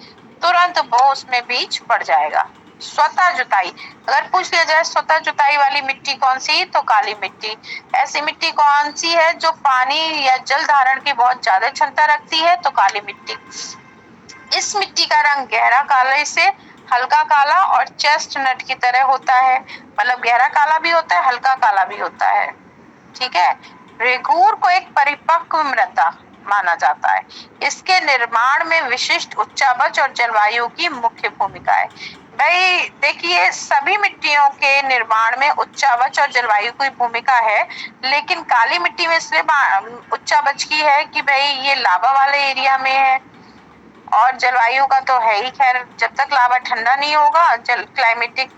तुरंत वो उसमें बीज पड़ जाएगा। स्वतः जुताई, अगर पूछ लिया जाए स्वतः जुताई वाली मिट्टी कौन सी, तो काली मिट्टी। ऐसी मिट्टी कौन सी है जो पानी या जल धारण की बहुत ज्यादा क्षमता रखती है, तो काली मिट्टी। इस मिट्टी का रंग गहरा काले से हल्का काला और चेस्टनट की तरह होता है, मतलब गहरा काला भी होता है, हल्का काला भी होता है। ठीक है। रेगूर को एक परिपक्व मृदा माना जाता है। इसके निर्माण में विशिष्ट उच्चावच और जलवायु की मुख्य भूमिका है। भाई देखिए, सभी मिट्टियों के निर्माण में उच्चावच और जलवायु की भूमिका है, लेकिन काली मिट्टी में इसलिए उच्चावच की है कि भाई ये लावा वाले एरिया में है, और जलवायु का तो है ही, खैर जब तक लावा ठंडा नहीं होगा जल क्लाइमेटिक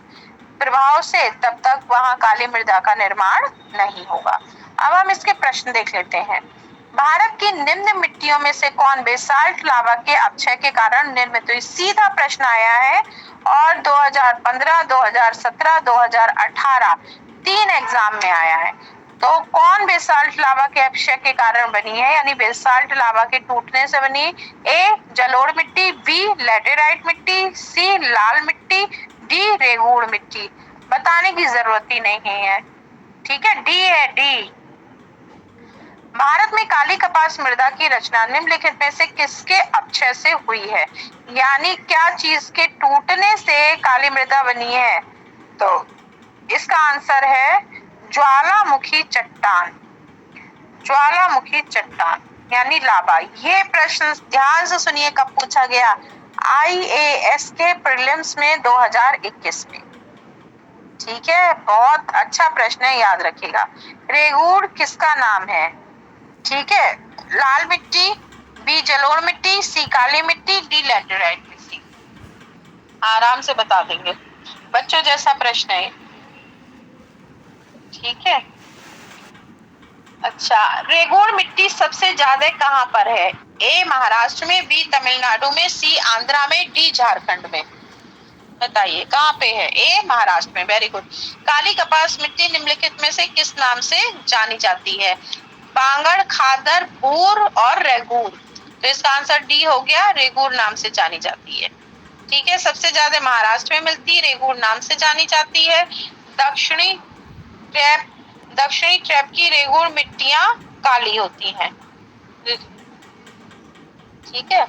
प्रभाव से, तब तक वहां काली मृदा का निर्माण नहीं होगा। अब हम इसके प्रश्न देख लेते हैं। भारत की निम्न मिट्टियों में से कौन बेसाल्ट लावा के अपक्षय के कारण निर्मित हुई? सीधा प्रश्न आया है, और 2015, 2017, 2018 तीन एग्जाम में आया है। तो कौन बेसाल्ट लावा के अपक्षय के कारण बनी है, यानी बेसाल्ट लावा के टूटने से बनी? ए जलोढ़ मिट्टी, बी लैटेराइट मिट्टी, सी लाल मिट्टी, डी रेगूड़ मिट्टी। बताने की जरूरत ही नहीं है। ठीक है, डी है, डी। भारत में काली कपास मृदा की रचना निम्नलिखित में से किसके अपक्षय से हुई है, यानी क्या चीज के टूटने से काली मृदा बनी है? तो इसका आंसर है ज्वालामुखी चट्टान। ज्वालामुखी चट्टान यानी लावा। ये प्रश्न ध्यान से सुनिए कब पूछा गया, IAS के प्रीलिम्स में 2021 में। ठीक है, बहुत अच्छा प्रश्न है, याद रखिएगा। रेगूड़ किसका नाम है? ठीक है, लाल मिट्टी, बी जलोढ़ मिट्टी, सी काली मिट्टी, डी लैटेराइट मिट्टी। आराम से बता देंगे, बच्चों जैसा प्रश्न है। ठीक है। अच्छा, रेगूड़ मिट्टी सबसे ज्यादा कहाँ पर है? ए महाराष्ट्र में, बी तमिलनाडु में, सी आंध्रा में, डी झारखंड में। बताइए कहाँ पे है? ए महाराष्ट्र में। Very good. काली कपास मिट्टी निम्नलिखित में से किस नाम से जानी जाती है? बांगड़, खादर, भूर और रेगूर। तो इसका आंसर डी हो गया, रेगूर नाम से जानी जाती है। ठीक है, सबसे ज्यादा महाराष्ट्र में मिलती है, रेगूर नाम से जानी जाती है। दक्षिणी ट्रैप की रेगूर मिट्टियां काली होती हैं। ठीक है,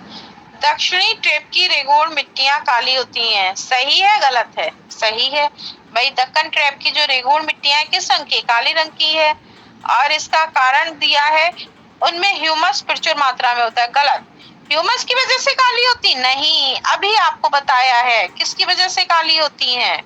दक्षिणी ट्रैप की रेगूर मिट्टियां काली होती हैं। सही है गलत है? सही है भाई। दक्कन ट्रैप की जो रेगूर मिट्टियां हैं किस रंग की? काले रंग की है। और इसका कारण दिया है, उनमें ह्यूमस प्रचुर मात्रा में होता है। गलत। ह्यूमस की वजह से काली होती नहीं, अभी आपको बताया है किसकी वजह से काली होती हैं।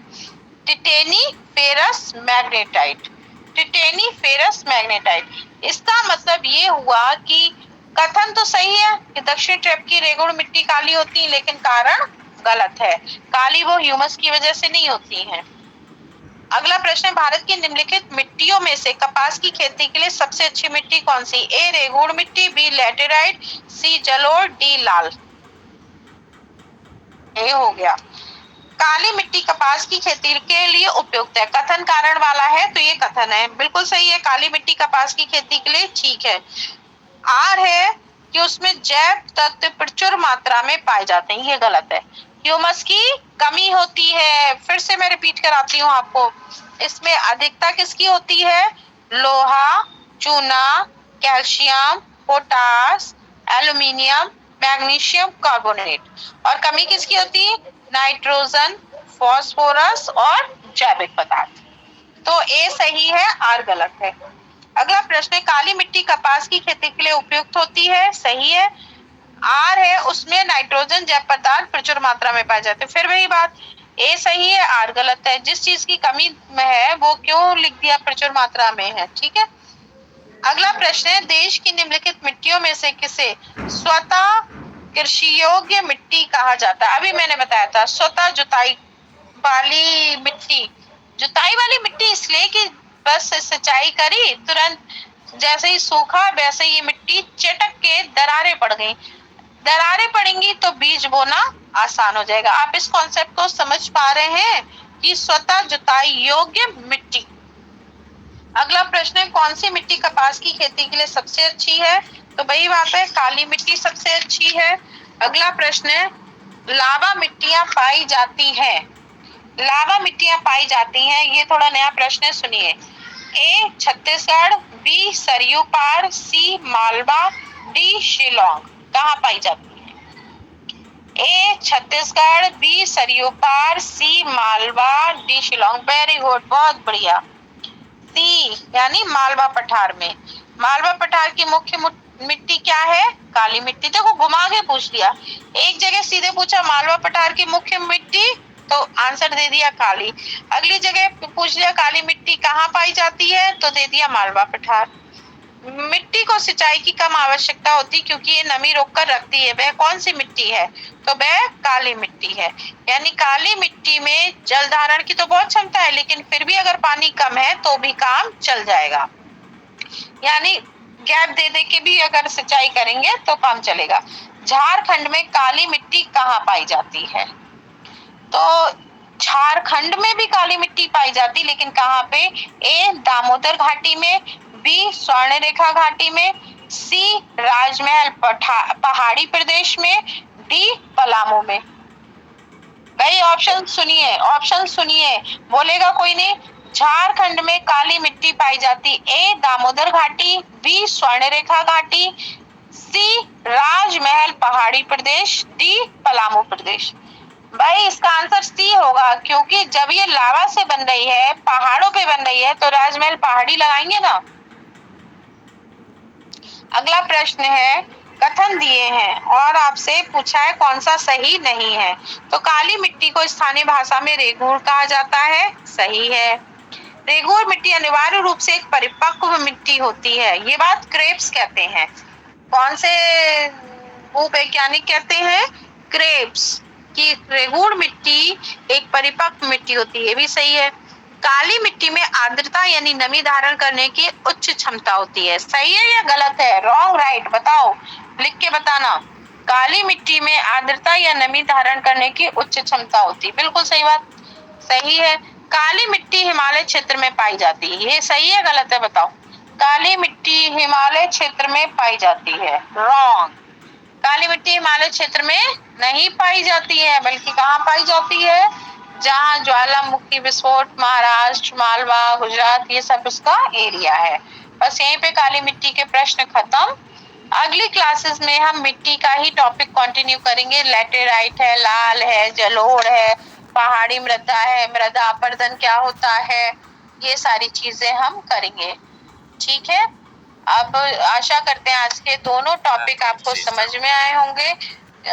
Titaniferous magnetite. Titaniferous magnetite. इसका मतलब ये हुआ कि कथन तो सही है कि दक्षिण ट्रैप की रेगुड़ मिट्टी काली होती है, लेकिन कारण गलत है। काली वो ह्यूमस की वजह से नहीं होती है। अगला प्रश्न है, भारत की निम्नलिखित मिट्टियों में से कपास की खेती के लिए सबसे अच्छी मिट्टी कौन सी? ए रेगुड़ मिट्टी, बी लैटेराइट, सी जलोढ़, डी लाल। ये हो गया। काली मिट्टी कपास की खेती के लिए उपयुक्त है। कथन कारण वाला है तो ये कथन है, बिल्कुल सही है। काली मिट्टी कपास की खेती के लिए ठीक है। आर है कि उसमें जैव तत्व प्रचुर मात्रा में पाए जाते हैं, ये गलत है। ह्यूमस की कमी होती है। फिर से मैं रिपीट कराती हूँ आपको, इसमें अधिकता किसकी होती है? लोहा, चूना, calcium, potash, aluminium, magnesium carbonate. और कमी किसकी होती है? नाइट्रोजन, फास्फोरस और जैविक पदार्थ। तो ए सही है, आर गलत है। अगला प्रश्न है, काली मिट्टी कपास की खेती के लिए उपयुक्त होती है। सही है। आर है उसमें नाइट्रोजन जैव पदार्थ प्रचुर मात्रा में पाए जाते हैं। फिर वही बात, ए सही है, आर गलत है। जिस चीज की कमी में है वो क्यों लिख दिया प्रचुर मात्रा में है? ठीक है। अगला प्रश्न है, देश की निम्नलिखित मिट्टियों में से किसे स्वतः कृषि योग्य मिट्टी कहा जाता है? अभी मैंने बताया था, स्वतः जुताई वाली मिट्टी। जुताई वाली मिट्टी इसलिए कि बस सिंचाई करी, तुरंत जैसे ही सूखा वैसे ही मिट्टी चटक के दरारें पड़ गई। दरारें पड़ेंगी तो बीज बोना आसान हो जाएगा। आप इस कॉन्सेप्ट को समझ पा रहे हैं कि स्वतः जुताई योग्य मिट्टी। अगला प्रश्न है, कौन सी मिट्टी कपास की खेती के लिए सबसे अच्छी है? तो वही बात है, काली मिट्टी सबसे अच्छी है। अगला प्रश्न है, लावा मिट्टियां पाई जाती हैं। लावा मिट्टियां पाई जाती हैं, ये थोड़ा नया प्रश्न है, सुनिए। A Chhattisgarh, B Saryu Par, C Malwa, D Shillong. कहाँ पाई जाती है? A Chhattisgarh, B Saryu Par, C Malwa, D Shillong. Very good, बहुत बढ़िया। सी यानी मालवा पठार में। मालवा पठार की मुख्य मिट्टी क्या है? काली मिट्टी। देखो घुमा के पूछ लिया, एक जगह सीधे पूछा मालवा पठार की मुख्य मिट्टी तो आंसर दे दिया काली। अगली जगह पूछ लिया काली मिट्टी कहाँ पाई जाती है तो दे दिया मालवा पठार। मिट्टी को सिंचाई की कम आवश्यकता होती क्योंकि ये नमी रोककर रखती है। वह कौन सी मिट्टी है? तो वह काली मिट्टी है। यानी काली मिट्टी में जल धारण की तो बहुत क्षमता है, लेकिन फिर भी अगर पानी कम है तो भी काम चल जाएगा। यानी गैप दे दे के भी अगर सिंचाई करेंगे तो काम चलेगा। झारखंड में काली मिट्टी कहाँ पाई जाती है? तो झारखंड में भी काली मिट्टी पाई जाती, लेकिन कहाँ पे? ए दामोदर घाटी में, बी स्वर्ण रेखा घाटी में, सी राजमहल पहाड़ी प्रदेश में, डी पलामू में। भाई ऑप्शन सुनिए, बोलेगा कोई नहीं। झारखंड में काली मिट्टी पाई जाती, ए दामोदर घाटी, बी स्वर्ण रेखा घाटी, सी राजमहल पहाड़ी प्रदेश, डी पलामू प्रदेश। भाई इसका आंसर सी होगा, क्योंकि जब ये लावा से बन रही है, पहाड़ों पे बन रही है, तो राजमहल पहाड़ी लगाएंगे ना। अगला प्रश्न है, कथन दिए हैं और आपसे पूछा है कौन सा सही नहीं है। तो काली मिट्टी को स्थानीय भाषा में रेगूर कहा जाता है। सही है। रेगूर मिट्टी अनिवार्य रूप से एक परिपक्व मिट्टी होती है। ये बात क्रेप्स कहते हैं। कौन से भूवैज्ञानिक कहते हैं? क्रेप्स कि रेगूर मिट्टी एक परिपक्व मिट्टी होती है। ये भी सही है। काली मिट्टी में आर्द्रता यानी नमी धारण करने की उच्च क्षमता होती है। सही है या गलत है? रॉन्ग राइट बताओ, लिख के बताना। काली मिट्टी में आर्द्रता या नमी धारण करने की उच्च क्षमता होती है। बिल्कुल सही बात, सही है। काली मिट्टी हिमालय क्षेत्र में पाई जाती है। ये सही है गलत है बताओ? काली मिट्टी हिमालय क्षेत्र में पाई जाती है। रॉन्ग। काली मिट्टी हिमालय क्षेत्र में नहीं पाई जाती है, बल्कि कहाँ पाई जाती है? जहाँ ज्वालामुखी विस्फोट, महाराष्ट्र, मालवा, गुजरात, ये सब उसका एरिया है। बस यहीं पे काली मिट्टी के प्रश्न खत्म। अगली क्लासेस में हम मिट्टी का ही टॉपिक कंटिन्यू करेंगे। लैटेराइट है, लाल है, जलोढ़ है, पहाड़ी मृदा है, मृदा अपरदन क्या होता है, ये सारी चीजें हम करेंगे। ठीक है, अब आशा करते हैं आज के दोनों टॉपिक आपको समझ में आए होंगे,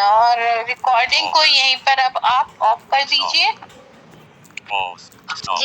और रिकॉर्डिंग को यहीं पर अब आप ऑफ कर दीजिए।